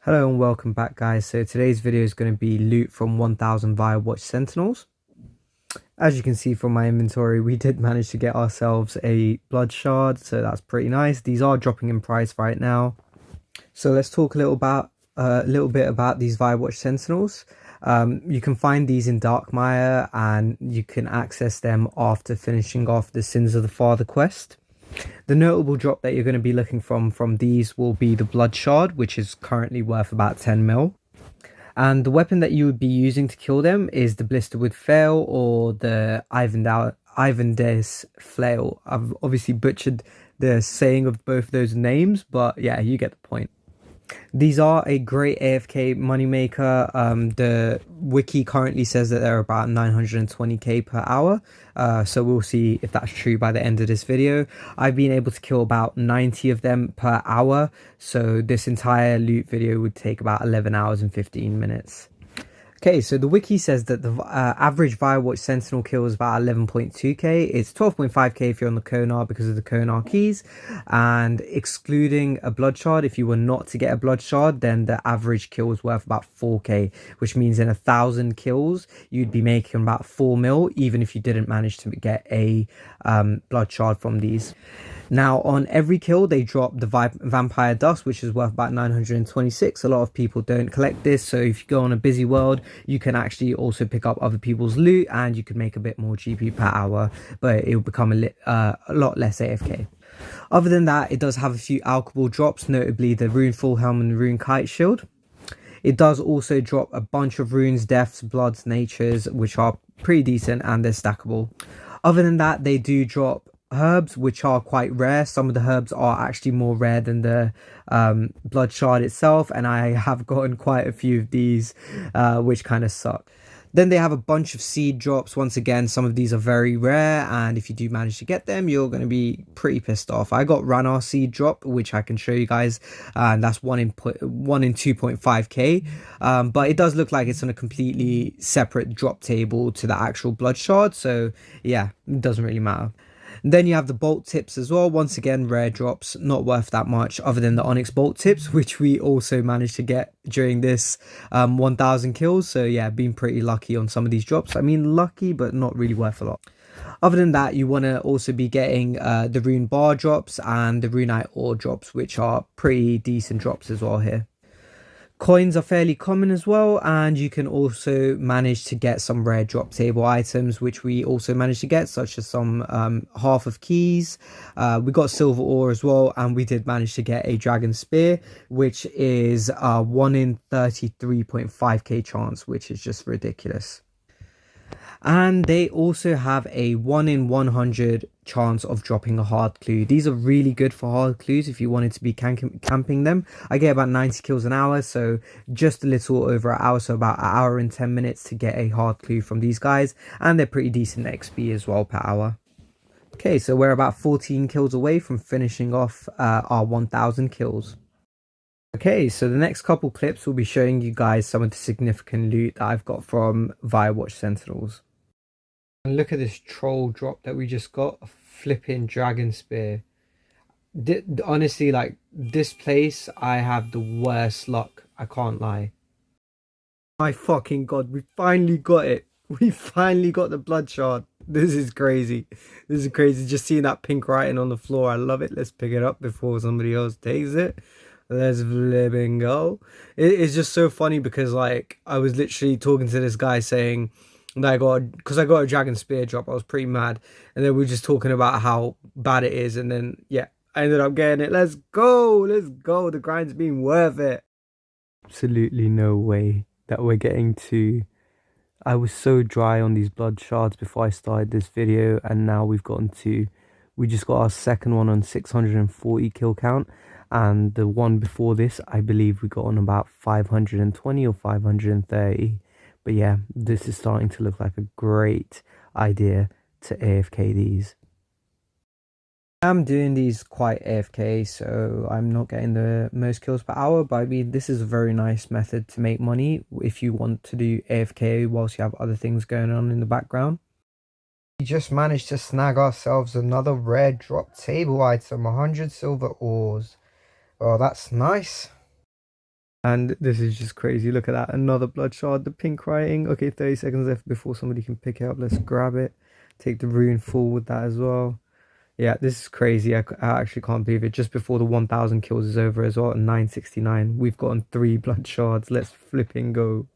Hello and welcome back, guys. So today's video is going to be loot from 1000 Vyrewatch Sentinels. As you can see from my inventory, we did manage to get ourselves a blood shard, so that's pretty nice. These are dropping in price right now. So let's talk a little bit about these Vyrewatch Sentinels. You can find these in Darkmire and you can access them after finishing off the Sins of the Father quest. The notable drop that you're going to be looking from these will be the blood shard, which is currently worth about 10 mil. And the weapon that you would be using to kill them is the Blisterwood Flail or the Ivandes Flail. I've obviously butchered the saying of both those names, but yeah, you get the point. These are a great AFK moneymaker. The wiki currently says that they're about 920k per hour. So we'll see if that's true by the end of this video. I've been able to kill about 90 of them per hour. So this entire loot video would take about 11 hours and 15 minutes. Okay, so the wiki says that the average Vyrewatch Sentinel kill is about 11.2k. It's 12.5k if you're on the Konar because of the Konar keys. And excluding a blood shard, if you were not to get a blood shard, then the average kill is worth about 4k, which means in 1000 kills, you'd be making about 4 mil, even if you didn't manage to get a blood shard from these. Now, on every kill, they drop the Vampire Dust, which is worth about 926. A lot of people don't collect this, so if you go on a busy world, you can actually also pick up other people's loot, and you can make a bit more GP per hour, but it will become a lot less AFK. Other than that, it does have a few alchable drops, notably the Rune Full Helm and Rune Kite Shield. It does also drop a bunch of runes, deaths, bloods, natures, which are pretty decent, and they're stackable. Other than that, they do drop herbs, which are quite rare. Some of the herbs are actually more rare than the blood shard itself, and I have gotten quite a few of these, which kind of suck. Then they have a bunch of seed drops. Once again, some of these are very rare, and if you do manage to get them, you're going to be pretty pissed off. I got Ranar seed drop, which I can show you guys, and that's 1 in 2.5k. But it does look like it's on a completely separate drop table to the actual blood shard, so yeah, it doesn't really matter. And then you have the bolt tips as well. Once again, rare drops, not worth that much other than the Onyx bolt tips, which we also managed to get during this 1000 kills. So yeah, been pretty lucky on some of these drops. I mean, lucky, but not really worth a lot. Other than that, you want to also be getting the rune bar drops and the runite ore drops, which are pretty decent drops as well here. Coins are fairly common as well, and you can also manage to get some rare drop table items, which we also managed to get, such as some half of keys. We got silver ore as well, and we did manage to get a dragon spear, which is 1 in 33.5k chance, which is just ridiculous. And they also have a 1 in 100 chance of dropping a hard clue. These are really good for hard clues if you wanted to be camping them. I get about 90 kills an hour, so just a little over an hour, so about an hour and 10 minutes to get a hard clue from these guys, and they're pretty decent XP as well per hour. Okay, so we're about 14 kills away from finishing off our 1000 kills. Okay, so the next couple clips will be showing you guys some of the significant loot that I've got from Vyrewatch Sentinels. And look at this troll drop that we just got, a flipping dragon spear. Honestly, like, this place, I have the worst luck, I can't lie. My fucking god, we finally got it. We finally got the blood shard. This is crazy. This is crazy. Just seeing that pink writing on the floor, I love it. Let's pick it up before somebody else takes it. Let's flipping go. It's just so funny because, like, I was literally talking to this guy saying that because I got a dragon spear drop, I was pretty mad, and then we were just talking about how bad it is, and then yeah, I ended up getting it. Let's go, the grind's been worth it. Absolutely no way that we're getting to. I was so dry on these blood shards before I started this video, and now we just got our second one on 640 kill count, and the one before this I believe we got on about 520 or 530. But yeah, this is starting to look like a great idea to AFK these. I'm doing these quite AFK, so I'm not getting the most kills per hour, but I mean, this is a very nice method to make money if you want to do AFK whilst you have other things going on in the background. We just managed to snag ourselves another rare drop table item, 100 silver ores. Oh, that's nice. And this is just crazy. Look at that. Another blood shard. The pink writing. Okay, 30 seconds left before somebody can pick it up. Let's grab it. Take the rune full with that as well. Yeah, this is crazy. I actually can't believe it. Just before the 1000 kills is over as well, at 969, we've gotten 3 blood shards. Let's flipping go.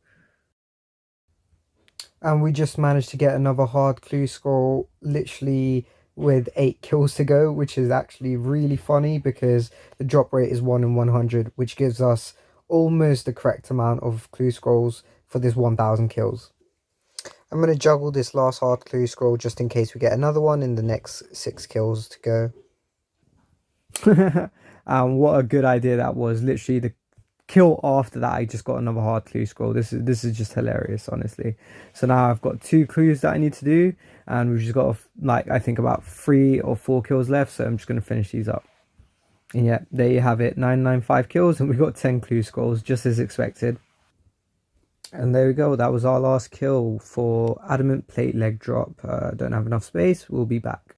And we just managed to get another hard clue scroll literally with 8 kills to go, which is actually really funny because the drop rate is 1 in 100, which gives us almost the correct amount of clue scrolls for this 1000 kills. I'm going to juggle this last hard clue scroll just in case we get another one in the next 6 kills to go. What a good idea that was. Literally the kill after that, I just got another hard clue scroll. This is just hilarious, honestly. So now I've got 2 clues that I need to do, and we've just got like, I think about 3 or 4 kills left, so I'm just going to finish these up. And yeah, there you have it, 995 kills, and we got 10 clue scrolls, just as expected. And there we go, that was our last kill for Adamant Plate Leg Drop. Don't have enough space, we'll be back.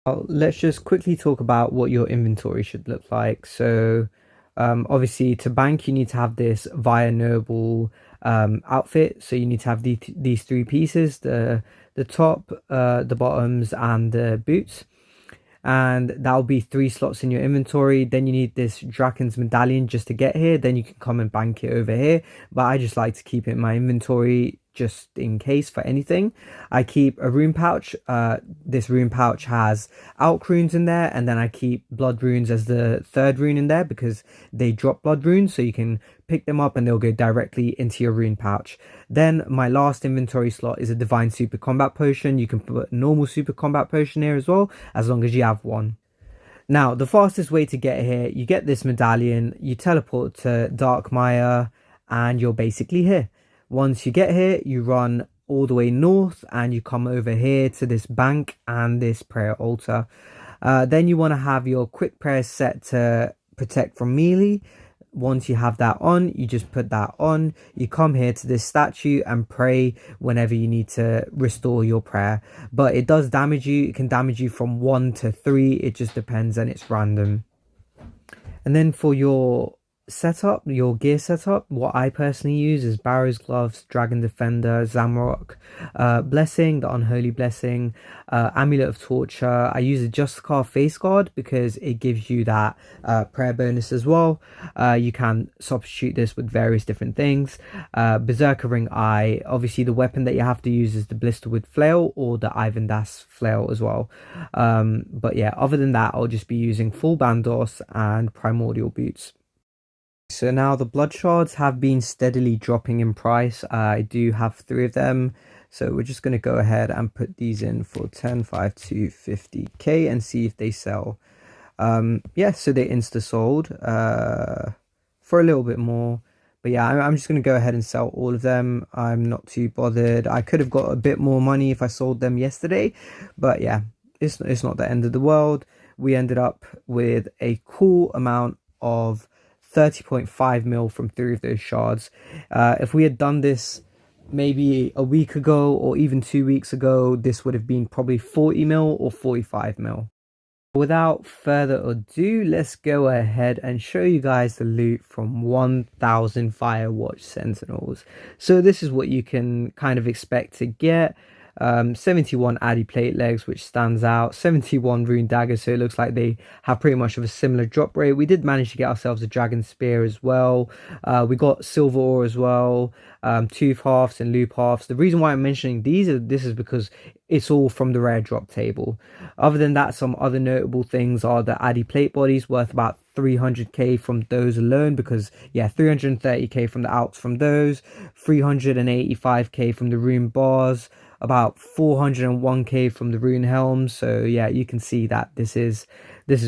Let's just quickly talk about what your inventory should look like. So obviously to bank you need to have this Via Noble outfit. So you need to have these 3 pieces, the top, the bottoms, and the boots. And that'll be 3 slots in your inventory. Then you need this Draken's medallion just to get here. Then you can come and bank it over here, but I just like to keep it in my inventory just in case for anything. I keep a rune pouch. This rune pouch has alch runes in there, and then I keep blood runes as the 3rd rune in there because they drop blood runes, so you can pick them up and they'll go directly into your rune pouch. Then my last inventory slot is a divine super combat potion. You can put a normal super combat potion here as well, as long as you have one. Now, the fastest way to get here, you get this medallion, you teleport to Dark Mire, and you're basically here. Once you get here, you run all the way north and you come over here to this bank and this prayer altar. Then you want to have your quick prayer set to protect from melee. Once you have that on, you just put that on. You come here to this statue and pray whenever you need to restore your prayer. But it does damage you. It can damage you from 1 to 3. It just depends and it's random. And then for your setup, your gear setup, what I personally use is Barrow's Gloves, Dragon Defender, Zamrock, Blessing, the Unholy Blessing, Amulet of Torture. I use a Justicar Face Guard because it gives you that prayer bonus as well. You can substitute this with various different things. Berserker Ring Eye, obviously the weapon that you have to use is the Blisterwood Flail or the Ivan Das Flail as well. But yeah, other than that, I'll just be using full Bandos and Primordial Boots. So now the blood shards have been steadily dropping in price. I do have 3 of them. So we're just going to go ahead and put these in for 10, 5 to 50k and see if they sell. Yeah, so they insta sold for a little bit more. But yeah, I'm just going to go ahead and sell all of them. I'm not too bothered. I could have got a bit more money if I sold them yesterday. But yeah, it's not the end of the world. We ended up with a cool amount of 30.5 mil from 3 of those shards. If we had done this maybe a week ago or even 2 weeks ago, this would have been probably 40 mil or 45 mil. Without further ado, let's go ahead and show you guys the loot from 1000 Vyrewatch Sentinels. So this is what you can kind of expect to get. 71 Addy plate legs, which stands out. 71 rune daggers, so it looks like they have pretty much of a similar drop rate. We did manage to get ourselves a dragon spear as well. We got silver ore as well, tooth halves and loop halves. The reason why I'm mentioning this is because it's all from the rare drop table. Other than that, some other notable things are the Addy plate bodies, worth about 300k from those alone, because yeah, 330k from the alts from those, 385k from the rune bars, about 401k from the rune helms. So yeah, you can see that this is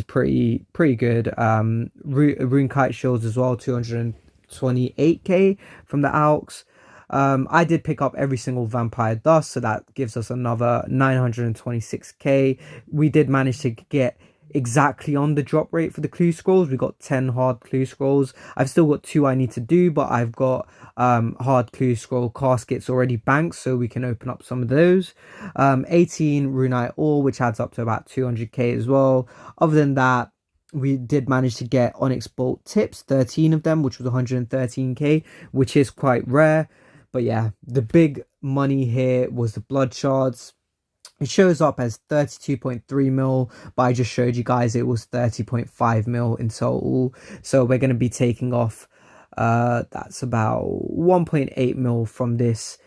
pretty good. Rune kite shields as well, 228k from the alks. I did pick up every single vampire dust, so that gives us another 926k. We did manage to get exactly on the drop rate for the clue scrolls. We got 10 hard clue scrolls. I've still got 2 I need to do, but I've got hard clue scroll caskets already banked, so we can open up some of those. 18 runite ore, which adds up to about 200k as well. Other than that, we did manage to get Onyx Bolt tips, 13 of them, which was 113k, which is quite rare. But yeah, the big money here was the blood shards. It shows up as 32.3 mil, but I just showed you guys it was 30.5 mil in total. So we're going to be taking off that's about 1.8 mil from this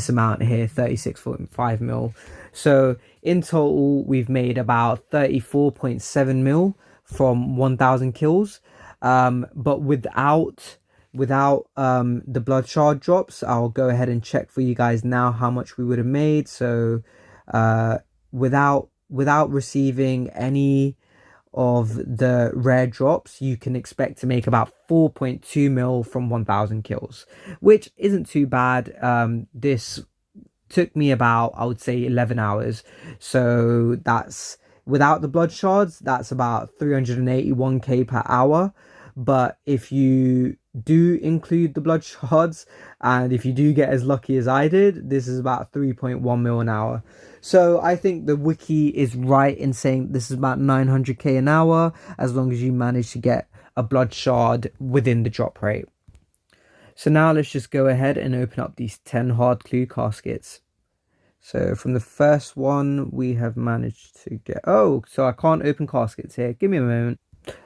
amount here, 36.5 mil. So in total we've made about 34.7 mil from 1000 kills, but without the blood shard drops. I'll go ahead and check for you guys now how much we would have made. So without receiving any of the rare drops, you can expect to make about 4.2 mil from 1000 kills, which isn't too bad. This took me about, I would say, 11 hours. So that's without the blood shards, that's about 381k per hour. But if you do include the blood shards, and if you do get as lucky as I did, this is about 3.1 mil an hour. So I think the wiki is right in saying this is about 900k an hour, as long as you manage to get a blood shard within the drop rate. So now let's just go ahead and open up these 10 hard clue caskets. So from the first one, we have managed to get... Oh, so I can't open caskets here. Give me a moment.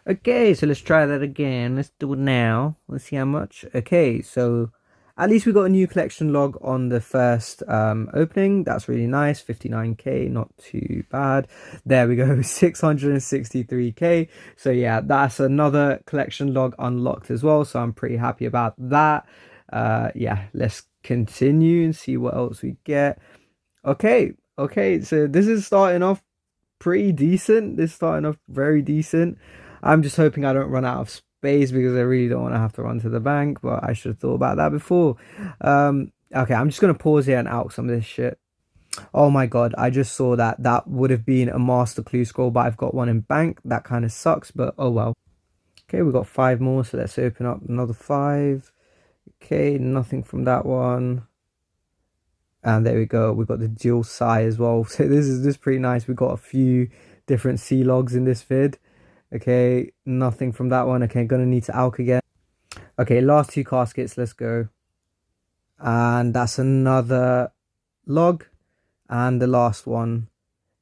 Okay, so let's try that again. Let's do it now. Let's see how much. Okay, so at least we got a new collection log on the first opening. That's really nice. 59k, not too bad. There we go, 663k. So yeah, that's another collection log unlocked as well. So I'm pretty happy about that. Yeah, let's continue and see what else we get. Okay, so this is starting off pretty decent. This is starting off very decent. I'm just hoping I don't run out of space, because I really don't want to have to run to the bank, but I should have thought about that before. Okay, I'm just going to pause here and out some of this shit. Oh my god, I just saw that would have been a master clue scroll, but I've got one in bank. That kind of sucks, but oh well. Okay, we got 5 more, so let's open up another 5. Okay, nothing from that one. And there we go, we've got the dual psi as well. So this is pretty nice. We've got a few different C logs in this vid. Okay, nothing from that one. Okay, gonna need to alch again. Okay, last 2 caskets, let's go. And that's another log. And the last one.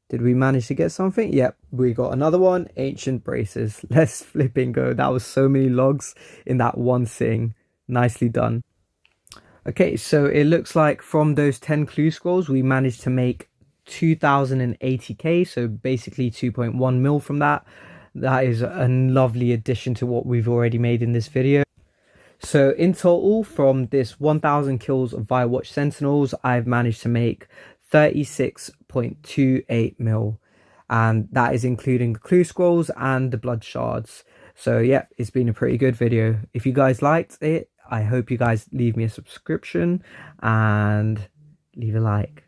Did we manage to get something? Yep, we got another one. Ancient braces. Let's flipping go. That was so many logs in that one thing. Nicely done. Okay, so it looks like from those 10 clue scrolls, we managed to make 2080k, so basically 2.1 mil from that. That is a lovely addition to what we've already made in this video. So in total, from this 1000 kills of Vyrewatch Sentinels, I've managed to make 36.28 mil. And that is including the clue scrolls and the blood shards. So yeah, it's been a pretty good video. If you guys liked it, I hope you guys leave me a subscription and leave a like.